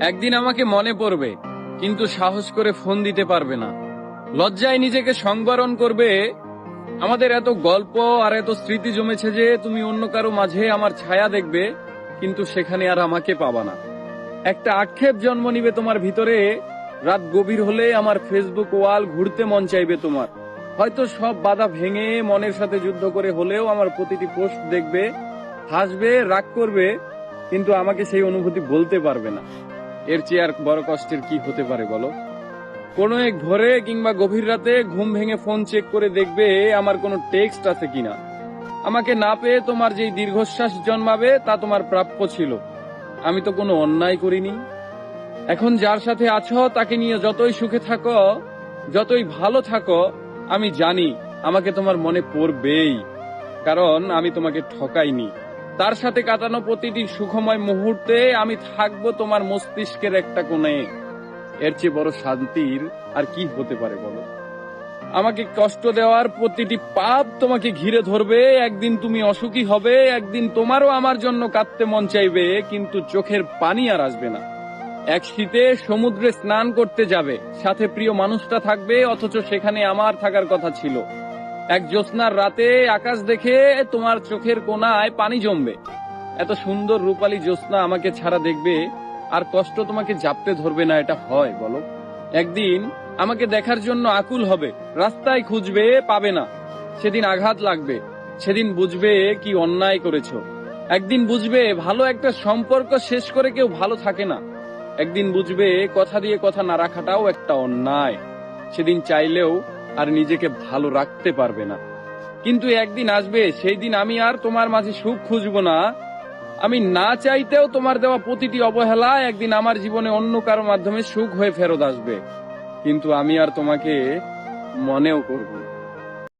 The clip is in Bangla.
একদিন আমাকে মনে পড়বে, কিন্তু সাহস করে ফোন দিতে পারবে না। লজ্জায় নিজেকে সংবরণ করবে। আমাদের এত গল্প আর এত স্মৃতি জমেছে যে তুমি অন্য কারো মাঝে আমার ছায়া দেখবে, কিন্তু সেখানে আর আমাকে পাবা না। একটা আক্ষেপ জন্ম নিবে তোমার ভিতরে। রাত গভীর হলে আমার ফেসবুক ওয়াল ঘুরতে মন চাইবে তোমার। হয়তো সব বাধা ভেঙে মনের সাথে যুদ্ধ করে হলেও আমার প্রতিটি পোস্ট দেখবে, হাসবে, রাগ করবে, কিন্তু আমাকে সেই অনুভূতি বলতে পারবে না। এর চেয়ে আর বড় কষ্টের কি হতে পারে বলো? কোনো এক ভোরে কিংবা গভীর রাতে ঘুম ভেঙে ফোন চেক করে দেখবে আমার কোনো টেক্সট আছে কিনা। আমাকে না পেয়ে তোমার যেই দীর্ঘশ্বাস জন্মাবে তা তোমার প্রাপ্য ছিল। আমি তো কোনো অন্যায় করিনি। এখন যার সাথে আছো তাকে নিয়ে যতই সুখে থাকো, যতই ভালো থাকো, আমি জানি আমাকে তোমার মনে পড়বেই, কারণ আমি তোমাকে ঠকাইনি। তার সাথে কাটানো প্রতিটি সুখময় মুহূর্তে আমি থাকবো তোমার মস্তিষ্কের একটা কোণে। এর চেয়ে বড় শান্তির আর কি হতে পারে বলো? আমাকে কষ্ট দেওয়ার প্রতিটি পাপ তোমাকে ঘিরে ধরবে। একদিন তুমি অসুখী হবে, একদিন তোমারও আমার জন্য কাঁদতে মন চাইবে, কিন্তু চোখের পানি আর আসবে না। এক শীতে সমুদ্রে স্নান করতে যাবে, সাথে প্রিয় মানুষটা থাকবে, অথচ সেখানে আমার থাকার কথা ছিল। এক জ্যোৎস্নার রাতে আকাশ দেখে তোমার চোখের কোণায় পানি জমবে। এত সুন্দর রূপালী জ্যোৎস্না আমাকে ছাড়া দেখবে, আর কষ্ট তোমাকে জাপটে ধরবে না। এটা হয় বলো? একদিন আমাকে দেখার জন্য আকুল হবে, রাস্তায় খুঁজবে, পাবে না। সেদিন আঘাত লাগবে, সেদিন বুঝবে কি অন্যায় করেছো। একদিন বুঝবে ভালো একটা সম্পর্ক শেষ করে কেউ ভালো থাকে না। একদিন বুঝবে কথা দিয়ে কথা না রাখাটাও একটা অন্যায়। সেদিন চাইলেও আর নিজেকে ভালো রাখতে পারবে না। কিন্তু একদিন আসবে, সেই দিন আমি আর তোমার মাঝে সুখ খুঁজবো না। আমি না চাইতেও তোমার দেওয়া প্রতিটি অবহেলা একদিন আমার জীবনে অন্য কারো মাধ্যমে সুখ হয়ে ফেরত আসবে, কিন্তু আমি আর তোমাকে মনেও করব না।